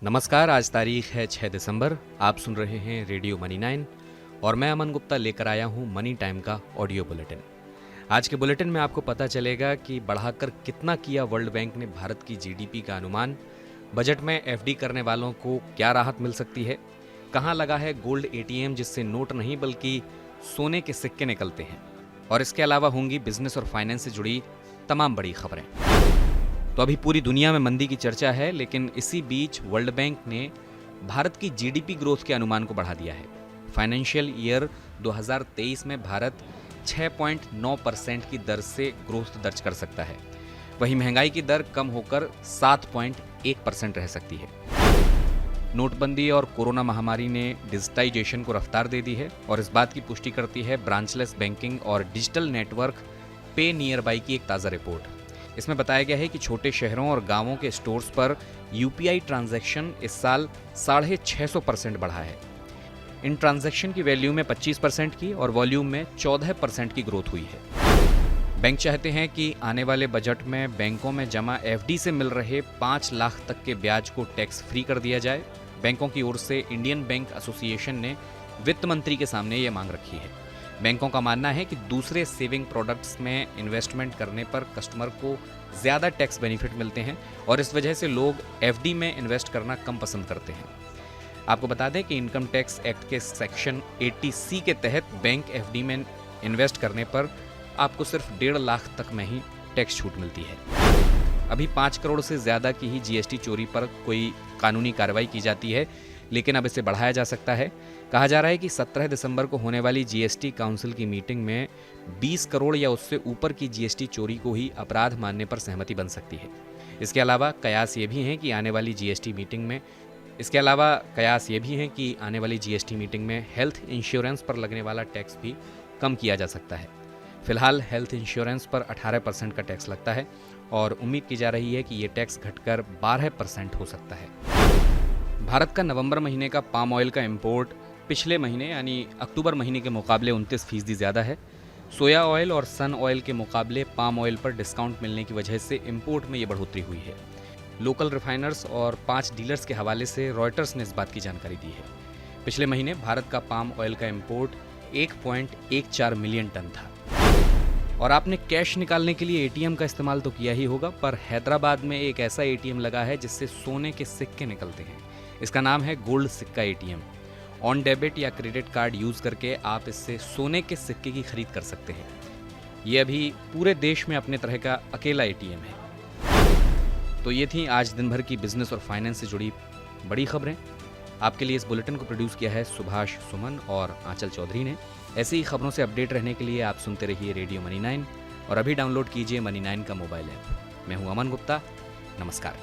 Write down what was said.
नमस्कार। आज तारीख है 6 दिसंबर। आप सुन रहे हैं रेडियो मनी 9 और मैं अमन गुप्ता लेकर आया हूं मनी टाइम का ऑडियो बुलेटिन। आज के बुलेटिन में आपको पता चलेगा कि बढ़ाकर कितना किया वर्ल्ड बैंक ने भारत की जीडीपी का अनुमान, बजट में एफडी करने वालों को क्या राहत मिल सकती है, कहां लगा है गोल्ड एटीएम जिससे नोट नहीं बल्कि सोने के सिक्के निकलते हैं, और इसके अलावा होंगी बिजनेस और फाइनेंस से जुड़ी तमाम बड़ी खबरें। तो अभी पूरी दुनिया में मंदी की चर्चा है, लेकिन इसी बीच वर्ल्ड बैंक ने भारत की जीडीपी ग्रोथ के अनुमान को बढ़ा दिया है। फाइनेंशियल ईयर 2023 में भारत 6.9% की दर से ग्रोथ दर्ज कर सकता है। वहीं महंगाई की दर कम होकर 7.1% रह सकती है। नोटबंदी और कोरोना महामारी ने डिजिटाइजेशन को रफ्तार दे दी है, और इस बात की पुष्टि करती है ब्रांचलेस बैंकिंग और डिजिटल नेटवर्क पे नियर बाई की एक ताज़ा रिपोर्ट। इसमें बताया गया है कि छोटे शहरों और गांवों के स्टोर्स पर यूपीआई ट्रांजैक्शन इस साल 650% बढ़ा है। इन ट्रांजैक्शन की वैल्यू में 25% की और वॉल्यूम में 14% की ग्रोथ हुई है। बैंक चाहते हैं कि आने वाले बजट में बैंकों में जमा एफडी से मिल रहे 5 लाख तक के ब्याज को टैक्स फ्री कर दिया जाए। बैंकों की ओर से इंडियन बैंक एसोसिएशन ने वित्त मंत्री के सामने ये मांग रखी है। बैंकों का मानना है कि दूसरे सेविंग प्रोडक्ट्स में इन्वेस्टमेंट करने पर कस्टमर को ज़्यादा टैक्स बेनिफिट मिलते हैं, और इस वजह से लोग एफडी में इन्वेस्ट करना कम पसंद करते हैं। आपको बता दें कि इनकम टैक्स एक्ट के सेक्शन 80C के तहत बैंक एफडी में इन्वेस्ट करने पर आपको सिर्फ 1.5 लाख तक में ही टैक्स छूट मिलती है। अभी 5 करोड़ से ज़्यादा की ही जीएसटी चोरी पर कोई कानूनी कार्रवाई की जाती है, लेकिन अब इसे बढ़ाया जा सकता है। कहा जा रहा है कि 17 दिसंबर को होने वाली जीएसटी काउंसिल की मीटिंग में 20 करोड़ या उससे ऊपर की जीएसटी चोरी को ही अपराध मानने पर सहमति बन सकती है। इसके अलावा कयास ये भी हैं कि आने वाली जीएसटी मीटिंग में हेल्थ इंश्योरेंस पर लगने वाला टैक्स भी कम किया जा सकता है। फिलहाल हेल्थ इंश्योरेंस पर 18% का टैक्स लगता है, और उम्मीद की जा रही है कि ये टैक्स घटकर 12% हो सकता है। भारत का नवंबर महीने का पाम ऑयल का इंपोर्ट पिछले महीने यानी अक्टूबर महीने के मुकाबले 29% ज़्यादा है। सोया ऑयल और सन ऑयल के मुकाबले पाम ऑयल पर डिस्काउंट मिलने की वजह से इंपोर्ट में ये बढ़ोतरी हुई है। लोकल रिफाइनर्स और 5 डीलर्स के हवाले से रॉयटर्स ने इस बात की जानकारी दी है। पिछले महीने भारत का पाम ऑयल का इंपोर्ट 1.14 मिलियन टन था। और आपने कैश निकालने के लिए एटीएम का इस्तेमाल तो किया ही होगा, पर हैदराबाद में एक ऐसा एटीएम लगा है जिससे सोने के सिक्के निकलते हैं। इसका नाम है गोल्ड सिक्का एटीएम। ऑन डेबिट या क्रेडिट कार्ड यूज़ करके आप इससे सोने के सिक्के की खरीद कर सकते हैं। ये अभी पूरे देश में अपने तरह का अकेला एटीएम है। तो ये थी आज दिन भर की बिजनेस और फाइनेंस से जुड़ी बड़ी खबरें। आपके लिए इस बुलेटिन को प्रोड्यूस किया है सुभाष सुमन और आंचल चौधरी ने। ऐसी ही खबरों से अपडेट रहने के लिए आप सुनते रहिए रेडियो मनी 9, और अभी डाउनलोड कीजिए मनी 9 का मोबाइल ऐप। मैं हूं अमन गुप्ता। नमस्कार।